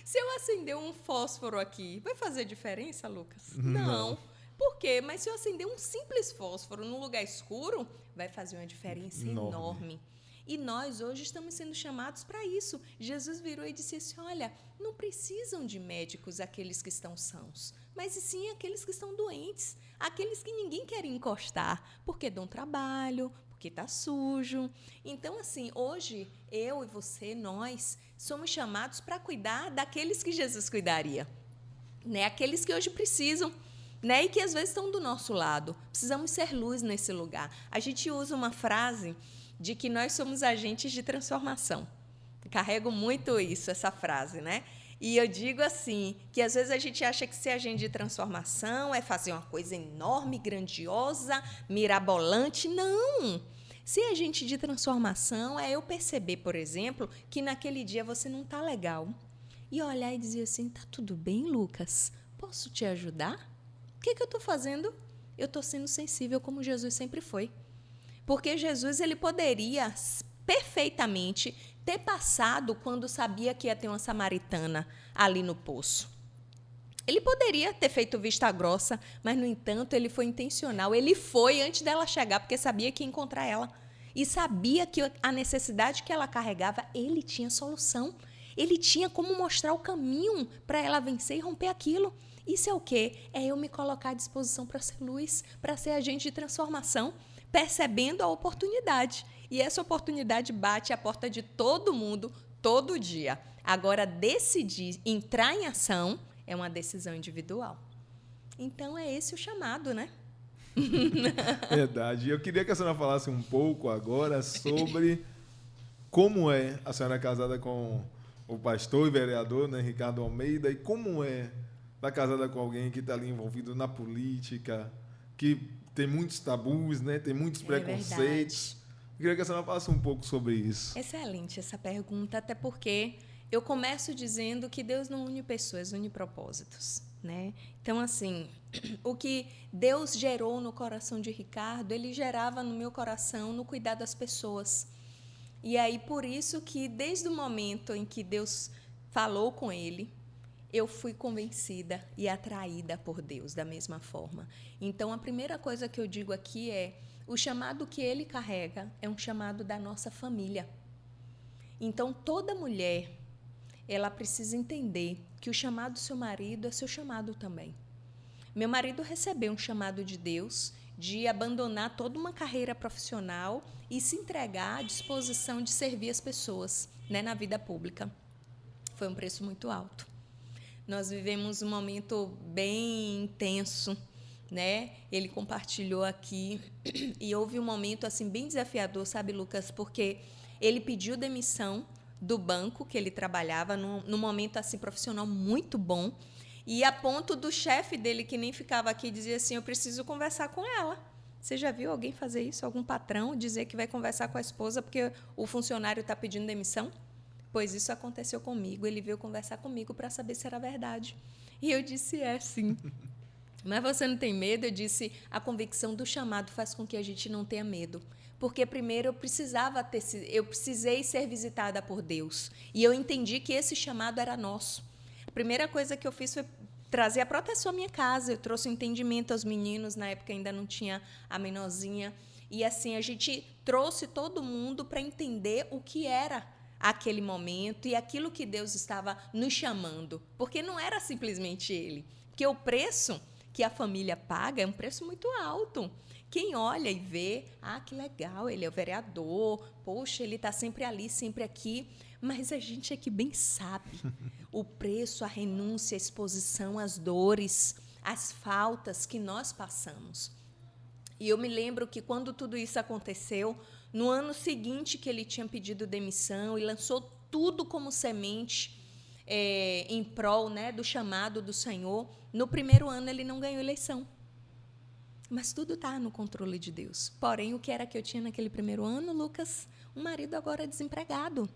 Se eu acender um fósforo aqui, vai fazer diferença, Lucas? Não. Por quê? Mas se eu acender um simples fósforo num lugar escuro, vai fazer uma diferença enorme. E nós hoje estamos sendo chamados para isso. Jesus virou e disse assim, olha, não precisam de médicos aqueles que estão sãos, mas sim aqueles que estão doentes, aqueles que ninguém quer encostar, porque dão trabalho, porque está sujo. Então, assim, hoje, eu e você, nós, somos chamados para cuidar daqueles que Jesus cuidaria, né? Aqueles que hoje precisam, né? E que às vezes estão do nosso lado. Precisamos ser luz nesse lugar. A gente usa uma frase de que nós somos agentes de transformação, Carrego muito isso, essa frase, né? E eu digo assim, que às vezes a gente acha que ser agente de transformação é fazer uma coisa enorme, grandiosa, mirabolante. Não! Ser agente de transformação é eu perceber, por exemplo, que naquele dia você não está legal. E olhar e dizer assim, tá tudo bem, Lucas? Posso te ajudar? O que eu estou fazendo? Eu estou sendo sensível como Jesus sempre foi. Porque Jesus ele poderia perfeitamente ter passado quando sabia que ia ter uma samaritana ali no poço. Ele poderia ter feito vista grossa, mas, no entanto, ele foi intencional. Ele foi antes dela chegar, porque sabia que ia encontrar ela. E sabia que a necessidade que ela carregava, ele tinha solução. Ele tinha como mostrar o caminho para ela vencer e romper aquilo. Isso é o quê? É eu me colocar à disposição para ser luz, para ser agente de transformação, percebendo a oportunidade. E essa oportunidade bate à porta de todo mundo, todo dia. Agora, decidir entrar em ação é uma decisão individual. Então, é esse o chamado, né? Verdade. Eu queria que a senhora falasse um pouco agora sobre como é a senhora casada com o pastor e vereador, né, Ricardo Almeida, e como é estar casada com alguém que está ali envolvido na política, que tem muitos tabus, né, tem muitos preconceitos. Eu queria que a senhora falasse um pouco sobre isso. Excelente essa pergunta, até porque eu começo dizendo que Deus não une pessoas, une propósitos, né? Então, assim, o que Deus gerou no coração de Ricardo, ele gerava no meu coração no cuidar das pessoas. E aí, por isso que desde o momento em que Deus falou com ele, eu fui convencida e atraída por Deus da mesma forma. Então, a primeira coisa que eu digo aqui é, o chamado que ele carrega é um chamado da nossa família. Então, toda mulher, ela precisa entender que o chamado do seu marido é seu chamado também. Meu marido recebeu um chamado de Deus de abandonar toda uma carreira profissional e se entregar à disposição de servir as pessoas, né, na vida pública. Foi um preço muito alto. Nós vivemos um momento bem intenso, né? Ele compartilhou aqui e houve um momento assim bem desafiador, sabe, Lucas? Porque ele pediu demissão do banco que ele trabalhava num momento assim profissional muito bom, e a ponto do chefe dele, que nem ficava aqui, dizia assim, eu preciso conversar com ela. Você já viu alguém fazer isso? Algum patrão dizer que vai conversar com a esposa porque o funcionário está pedindo demissão? Pois isso aconteceu comigo. Ele veio conversar comigo para saber se era verdade. E eu disse, sim. Mas você não tem medo? Eu disse, a convicção do chamado faz com que a gente não tenha medo. Porque primeiro eu precisei ser visitada por Deus. E eu entendi que esse chamado era nosso. A primeira coisa que eu fiz foi trazer a proteção à minha casa. Eu trouxe o entendimento aos meninos, na época ainda não tinha a menorzinha. E assim, a gente trouxe todo mundo para entender o que era aquele momento e aquilo que Deus estava nos chamando. Porque não era simplesmente ele. Porque o preço que a família paga é um preço muito alto. Quem olha e vê, que legal, ele é o vereador, poxa, ele está sempre ali, sempre aqui. Mas a gente aqui bem sabe o preço, a renúncia, a exposição, as dores, as faltas que nós passamos. E eu me lembro que quando tudo isso aconteceu, no ano seguinte que ele tinha pedido demissão e lançou tudo como semente em prol, né, do chamado do Senhor, no primeiro ano ele não ganhou eleição. Mas tudo está no controle de Deus. Porém, o que era que eu tinha naquele primeiro ano, Lucas? Um marido agora desempregado.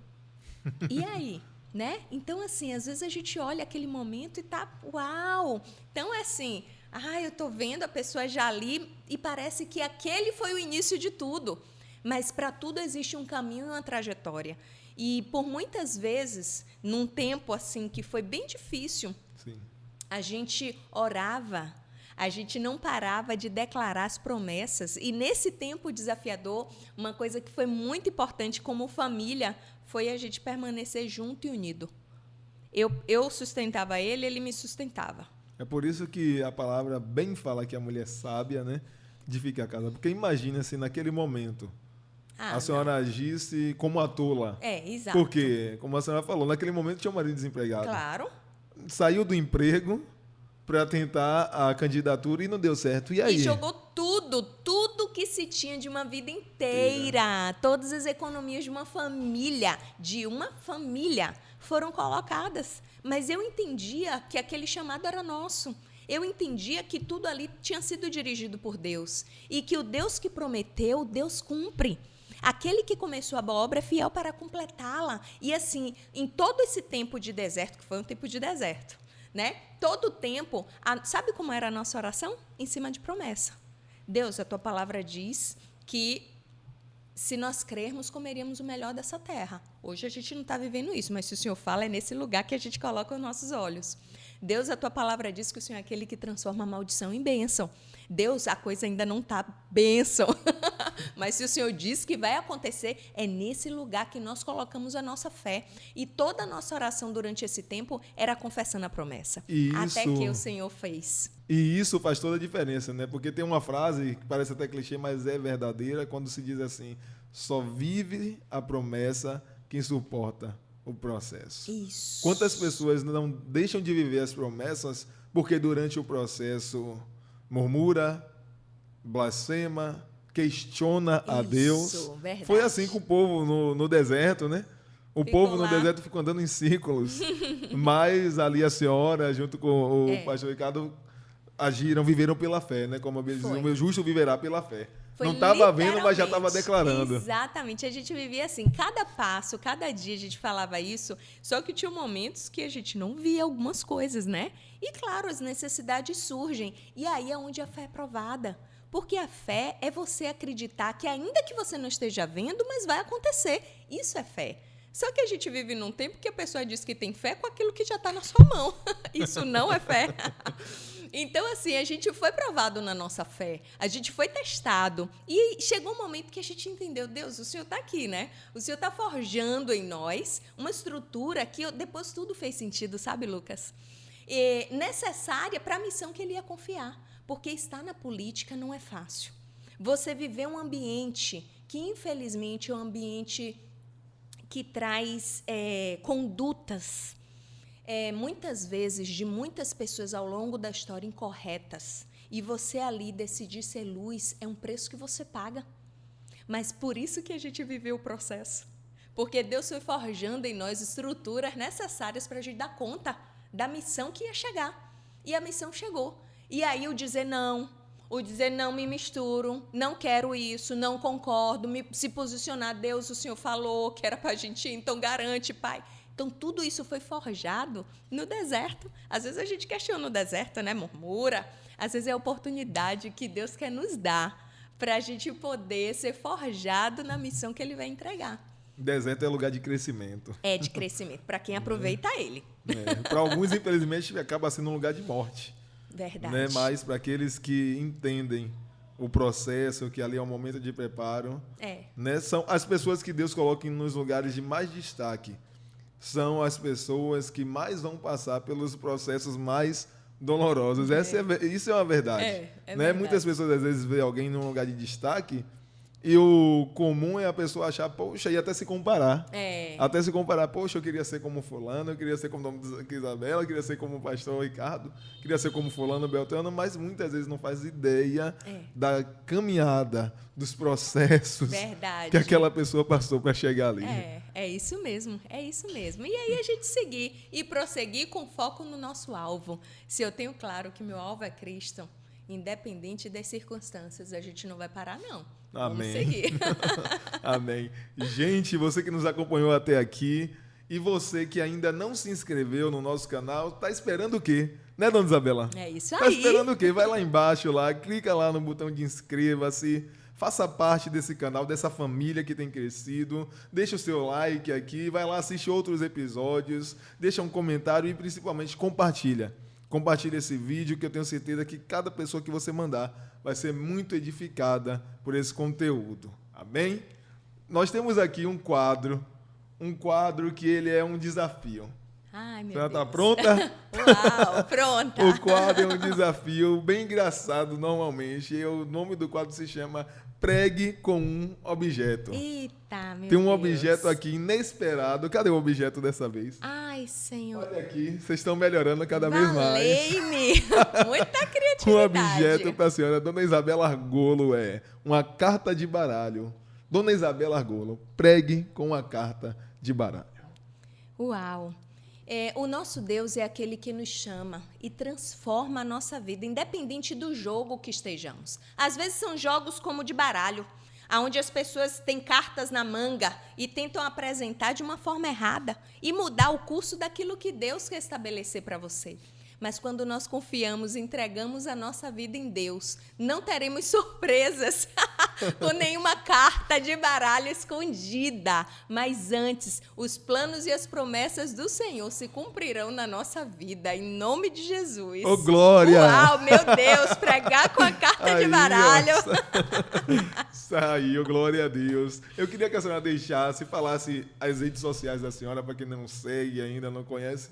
E aí? Né? Então, assim, às vezes a gente olha aquele momento e tá, uau! Então, é assim, eu estou vendo a pessoa já ali e parece que aquele foi o início de tudo. Mas para tudo existe um caminho e uma trajetória. E por muitas vezes, num tempo assim que foi bem difícil, sim, a gente orava, a gente não parava de declarar as promessas. E nesse tempo desafiador, uma coisa que foi muito importante como família foi a gente permanecer junto e unido. Eu sustentava ele, ele me sustentava. É por isso que a palavra bem fala que a mulher sábia, né, edifica a casa. Porque imagina se naquele momento a senhora agisse como a tola. Exato. Porque, como a senhora falou, naquele momento tinha um marido desempregado. Claro. Saiu do emprego para tentar a candidatura e não deu certo. E aí? E jogou tudo que que se tinha de uma vida inteira. Todas as economias de uma família, foram colocadas. Mas eu entendia que aquele chamado era nosso. Eu entendia que tudo ali tinha sido dirigido por Deus. E que o Deus que prometeu, Deus cumpre. Aquele que começou a boa obra é fiel para completá-la. E assim, em todo esse tempo de deserto, que foi um tempo de deserto, né? Todo o tempo, sabe como era a nossa oração? Em cima de promessa. Deus, a tua palavra diz que se nós crermos, comeríamos o melhor dessa terra. Hoje a gente não está vivendo isso, mas se o Senhor fala, é nesse lugar que a gente coloca os nossos olhos. Deus, a tua palavra diz que o Senhor é aquele que transforma a maldição em bênção. Deus, a coisa ainda não está bênção. Mas se o Senhor diz que vai acontecer, é nesse lugar que nós colocamos a nossa fé. E toda a nossa oração durante esse tempo era confessando a promessa. Até que o Senhor fez. E isso faz toda a diferença, né? Porque tem uma frase que parece até clichê, mas é verdadeira, quando se diz assim: só vive a promessa quem suporta o processo. Isso. Quantas pessoas não deixam de viver as promessas porque durante o processo murmura, blasfema, questiona a Deus. Verdade. Foi assim com o povo no deserto, né? O povo no deserto ficou andando em círculos. Mas ali a senhora, junto com o pastor Ricardo, viveram pela fé, né? Como a Bíblia diz, o meu justo viverá pela fé. Não estava vendo, mas já estava declarando. Exatamente. A gente vivia assim, cada passo, cada dia a gente falava isso, só que tinha momentos que a gente não via algumas coisas, né? E, claro, as necessidades surgem. E aí é onde a fé é provada. Porque a fé é você acreditar que ainda que você não esteja vendo, mas vai acontecer. Isso é fé. Só que a gente vive num tempo que a pessoa diz que tem fé com aquilo que já está na sua mão. Isso não é fé. Então, assim, a gente foi provado na nossa fé, a gente foi testado. E chegou um momento que a gente entendeu, Deus, o Senhor está aqui, né? O Senhor está forjando em nós uma estrutura que depois tudo fez sentido, sabe, Lucas? Necessária para a missão que Ele ia confiar. Porque estar na política não é fácil. Você viver um ambiente que, infelizmente, é um ambiente que traz condutas, muitas vezes, de muitas pessoas ao longo da história incorretas. E você ali decidir ser luz é um preço que você paga. Mas por isso que a gente viveu o processo. Porque Deus foi forjando em nós estruturas necessárias para a gente dar conta da missão que ia chegar. E a missão chegou. E aí o dizer não me misturo, não quero isso, não concordo, se posicionar, Deus, o Senhor falou que era para a gente ir, então garante, Pai. Então, tudo isso foi forjado no deserto. Às vezes a gente questiona o deserto, né? Murmura. Às vezes é a oportunidade que Deus quer nos dar para a gente poder ser forjado na missão que Ele vai entregar. Deserto é lugar de crescimento. É de crescimento, para quem aproveita ele. Para alguns, infelizmente, acaba sendo um lugar de morte. Verdade. Né? Mas para aqueles que entendem o processo, que ali é um momento de preparo, né? São as pessoas que Deus coloca nos lugares de mais destaque. São as pessoas que mais vão passar pelos processos mais dolorosos. Isso é uma verdade. Né? Verdade. Muitas pessoas, às vezes, veem alguém num lugar de destaque e o comum é a pessoa achar, poxa, e até se comparar. Até se comparar, poxa, eu queria ser como fulano, eu queria ser como Isabela, eu queria ser como o pastor Ricardo, queria ser como fulano, Beltrano, mas muitas vezes não faz ideia da caminhada, dos processos que aquela pessoa passou para chegar ali. É isso mesmo, é isso mesmo. E aí a gente seguir e prosseguir com foco no nosso alvo. Se eu tenho claro que meu alvo é Cristo, independente das circunstâncias, a gente não vai parar, não. Amém. Vamos seguir. Amém. Gente, você que nos acompanhou até aqui e você que ainda não se inscreveu no nosso canal, tá esperando o quê? Né, dona Isabela? É isso aí. Tá esperando o quê? Vai lá embaixo, clica lá no botão de inscreva-se, faça parte desse canal, dessa família que tem crescido, deixa o seu like aqui, vai lá, assiste outros episódios, deixa um comentário e principalmente compartilha. Compartilhe esse vídeo, que eu tenho certeza que cada pessoa que você mandar vai ser muito edificada por esse conteúdo. Amém? Nós temos aqui um quadro que ele é um desafio. Ai, meu Deus. Tá Deus. Pronta? Uau, pronta. O quadro é um desafio bem engraçado normalmente. E o nome do quadro se chama Pregue com um Objeto. Eita, meu Deus. Tem um objeto aqui inesperado. Cadê o objeto dessa vez? Ai, Ai, Senhor. Olha aqui, vocês estão melhorando cada vez mais. Valei-me. Muita criatividade. Um objeto para a senhora Dona Isabela Argolo é uma carta de baralho. Dona Isabela Argolo, pregue com uma carta de baralho. Uau! O nosso Deus é aquele que nos chama e transforma a nossa vida, independente do jogo que estejamos. Às vezes são jogos como de baralho, onde as pessoas têm cartas na manga e tentam apresentar de uma forma errada e mudar o curso daquilo que Deus quer estabelecer para você. Mas quando nós confiamos e entregamos a nossa vida em Deus, não teremos surpresas com nenhuma carta de baralho escondida. Mas antes, os planos e as promessas do Senhor se cumprirão na nossa vida, em nome de Jesus. Ô, glória! Uau, meu Deus, pregar com a carta de baralho. Saiu, glória a Deus. Eu queria que a senhora deixasse, falasse as redes sociais da senhora, para quem não segue ainda, não conhece.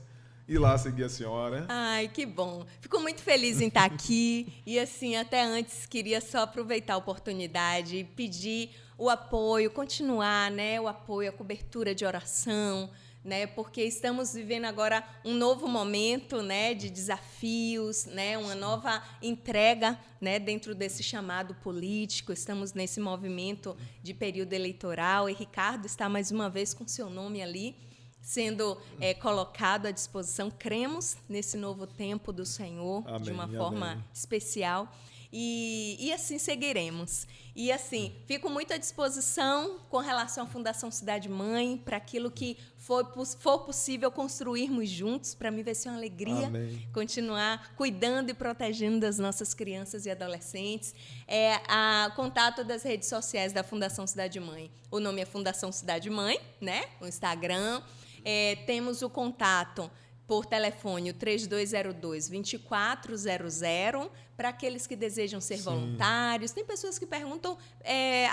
Ir lá seguir a senhora. Ai, que bom. Fico muito feliz em estar aqui. E, assim, até antes, queria só aproveitar a oportunidade e pedir o apoio, continuar, né? O apoio, a cobertura de oração, né? Porque estamos vivendo agora um novo momento, né? De desafios, né? Uma nova entrega, né? Dentro desse chamado político. Estamos nesse movimento de período eleitoral. E Ricardo está, mais uma vez, com seu nome ali, sendo colocado à disposição. Cremos nesse novo tempo do Senhor, amém, de uma forma especial. E assim seguiremos. E assim, fico muito à disposição com relação à Fundação Cidade Mãe, para aquilo que for possível construirmos juntos, para mim vai ser uma alegria, amém, continuar cuidando e protegendo das nossas crianças e adolescentes. Contato das redes sociais da Fundação Cidade Mãe. O nome é Fundação Cidade Mãe, né? O Instagram. Temos o contato por telefone, o 3202-2400, para aqueles que desejam ser voluntários. Tem pessoas que perguntam,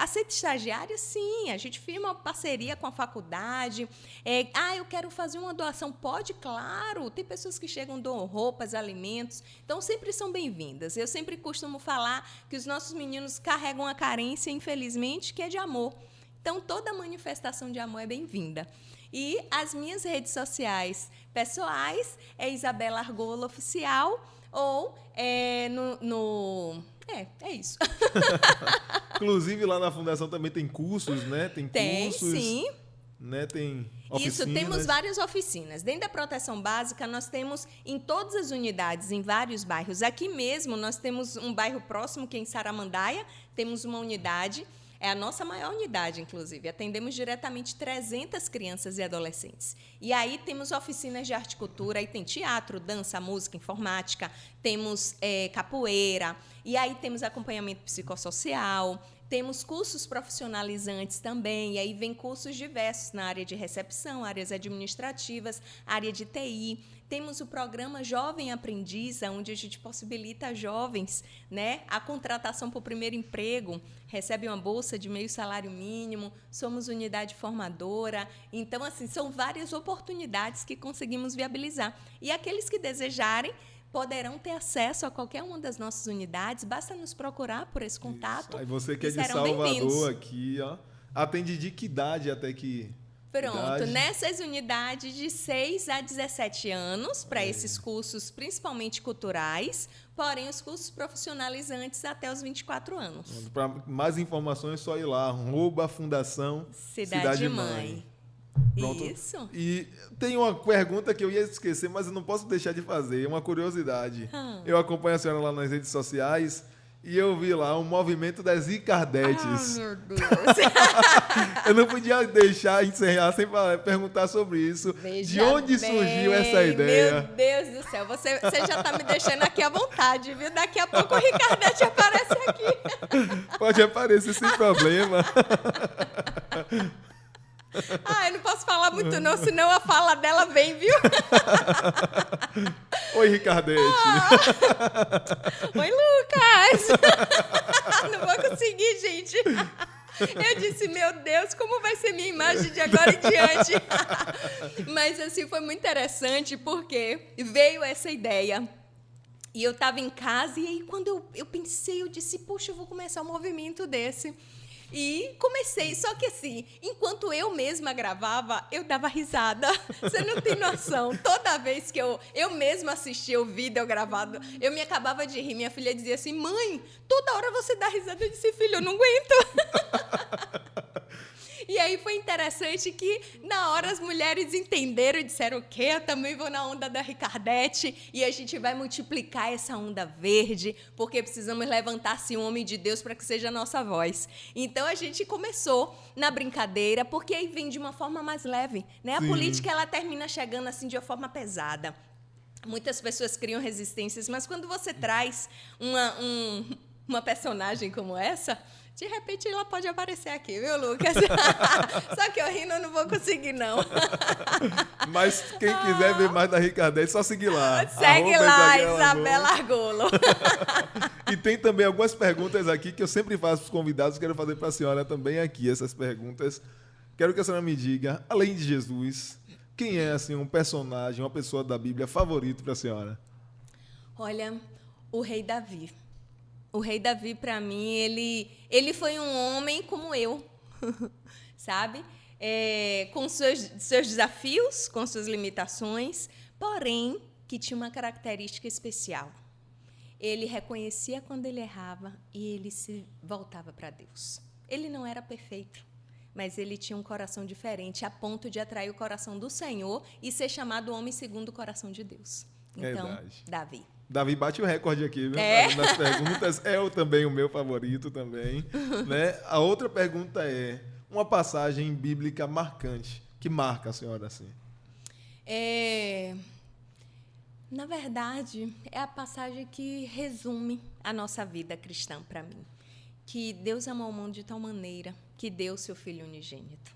aceita estagiária? Sim, a gente firma uma parceria com a faculdade. Eu quero fazer uma doação. Pode? Claro. Tem pessoas que chegam, doam roupas, alimentos. Então, sempre são bem-vindas. Eu sempre costumo falar que os nossos meninos carregam a carência, infelizmente, que é de amor. Então, toda manifestação de amor é bem-vinda. E as minhas redes sociais pessoais é Isabela Argolo Oficial ou é isso. Inclusive, lá na Fundação também tem cursos, né? Tem cursos, sim. Né? Tem oficinas. Isso, temos várias oficinas. Dentro da proteção básica, nós temos em todas as unidades, em vários bairros. Aqui mesmo, nós temos um bairro próximo, que é em Saramandaia, temos uma unidade. É a nossa maior unidade, inclusive. Atendemos diretamente 300 crianças e adolescentes. E aí temos oficinas de arte e cultura, aí tem teatro, dança, música, informática, temos capoeira, e aí temos acompanhamento psicossocial, temos cursos profissionalizantes também, e aí vem cursos diversos na área de recepção, áreas administrativas, área de TI. Temos o programa Jovem Aprendiz, onde a gente possibilita a jovens, né, a contratação para o primeiro emprego, recebe uma bolsa de meio salário mínimo, somos unidade formadora. Então, assim, são várias oportunidades que conseguimos viabilizar. E aqueles que desejarem poderão ter acesso a qualquer uma das nossas unidades, basta nos procurar por esse contato. Isso. Aí você que é de Salvador aqui, ó, atende de que idade até que... Pronto, nessas unidades de 6 a 17 anos, para esses cursos principalmente culturais, porém os cursos profissionalizantes até os 24 anos. Para mais informações, é só ir lá, @Fundação Cidade Mãe. Pronto. Isso. E tem uma pergunta que eu ia esquecer, mas eu não posso deixar de fazer, uma curiosidade. Eu acompanho a senhora lá nas redes sociais e eu vi lá um movimento das Ricardetes. Meu Deus. Eu não podia deixar encerrar sem perguntar sobre isso. Veja de onde bem, surgiu essa ideia? Meu Deus do céu, você já está me deixando aqui à vontade, viu? Daqui a pouco o Ricardete aparece aqui. Pode aparecer sem problema. Eu não posso falar muito não, senão a fala dela vem, viu? Oi, Ricardete. Oi, Lucas. Não vou conseguir, gente. Eu disse, meu Deus, como vai ser minha imagem de agora em diante? Mas, assim, foi muito interessante, porque veio essa ideia. E eu estava em casa, e aí, quando eu pensei, eu disse, puxa, eu vou começar um movimento desse. E comecei, só que assim, enquanto eu mesma gravava, eu dava risada. Você não tem noção. Toda vez que eu mesma assistia o vídeo gravado, eu me acabava de rir. Minha filha dizia assim, mãe, toda hora você dá risada. Eu disse, filho, eu não aguento. E aí foi interessante que, na hora, as mulheres entenderam e disseram o quê? Eu também vou na onda da Ricardete e a gente vai multiplicar essa onda verde, porque precisamos levantar-se um homem de Deus para que seja a nossa voz. Então, a gente começou na brincadeira, porque aí vem de uma forma mais leve, né? A política, ela termina chegando assim de uma forma pesada. Muitas pessoas criam resistências, mas quando você traz uma personagem como essa... De repente, ela pode aparecer aqui, viu, Lucas? Só que eu rindo, eu não vou conseguir, não. Mas quem quiser ver mais da Ricardete, é só seguir lá. Segue lá, Isabela Argolo. E tem também algumas perguntas aqui que eu sempre faço para os convidados. Quero fazer para a senhora também aqui essas perguntas. Quero que a senhora me diga, além de Jesus, quem é assim, um personagem, uma pessoa da Bíblia favorito para a senhora? Olha, o rei Davi. O rei Davi, para mim, ele foi um homem como eu, sabe? Com seus desafios, com suas limitações, porém, que tinha uma característica especial. Ele reconhecia quando ele errava e ele se voltava para Deus. Ele não era perfeito, mas ele tinha um coração diferente, a ponto de atrair o coração do Senhor e ser chamado homem segundo o coração de Deus. Então, verdade. Davi. Davi bate o recorde aqui, viu? Nas perguntas. É também o meu favorito também. Né? A outra pergunta é uma passagem bíblica marcante, que marca a senhora assim. Na verdade, é a passagem que resume a nossa vida cristã para mim. Que Deus amou o mundo de tal maneira que deu seu Filho unigênito.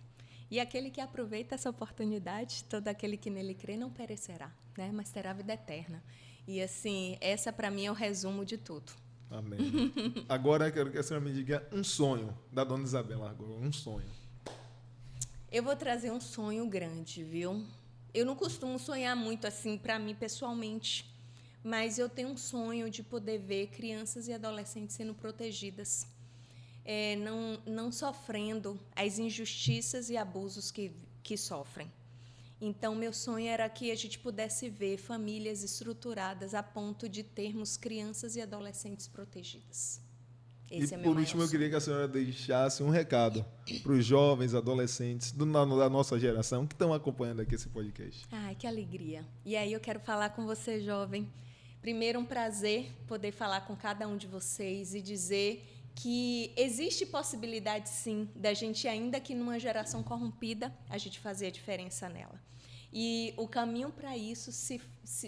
E aquele que aproveita essa oportunidade, todo aquele que nele crê não perecerá, né? Mas terá vida eterna. E, assim, essa, para mim, é o resumo de tudo. Amém. Agora, eu quero que a senhora me diga um sonho da dona Isabela Argolo, um sonho. Eu vou trazer um sonho grande, viu? Eu não costumo sonhar muito, assim, para mim, pessoalmente, mas eu tenho um sonho de poder ver crianças e adolescentes sendo protegidas, não sofrendo as injustiças e abusos que sofrem. Então, meu sonho era que a gente pudesse ver famílias estruturadas a ponto de termos crianças e adolescentes protegidas. Esse e, é meu por último, eu queria que a senhora deixasse um recado para os jovens, adolescentes da nossa geração que estão acompanhando aqui esse podcast. Ai, que alegria. E aí eu quero falar com você, jovem. Primeiro, um prazer poder falar com cada um de vocês e dizer que existe possibilidade, sim, da gente, ainda que numa geração corrompida, a gente fazer a diferença nela. E o caminho para isso se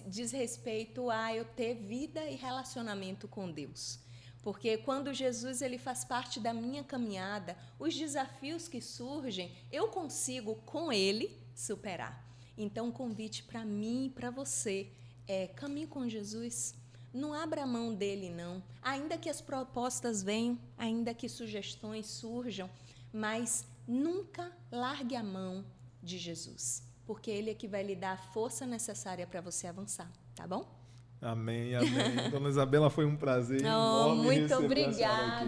diz respeito a eu ter vida e relacionamento com Deus. Porque quando Jesus ele faz parte da minha caminhada, os desafios que surgem, eu consigo, com Ele, superar. Então, o convite para mim e para você é caminhe com Jesus. Não abra mão dele, não. Ainda que as propostas venham, ainda que sugestões surjam, mas nunca largue a mão de Jesus, porque Ele é que vai lhe dar a força necessária para você avançar, tá bom? Amém, amém. Dona Isabela, foi um prazer enorme muito obrigada.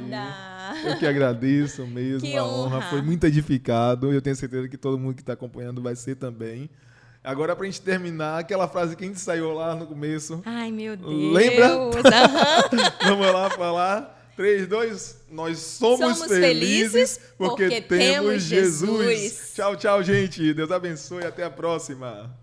Eu que agradeço mesmo, Que a honra. Foi muito edificado. Eu tenho certeza que todo mundo que está acompanhando vai ser também. Agora, para a gente terminar, aquela frase que a gente saiu lá no começo. Ai, meu Deus. Lembra? Vamos lá falar. 3, 2, nós somos felizes porque temos Jesus. Tchau, tchau, gente. Deus abençoe. Até a próxima.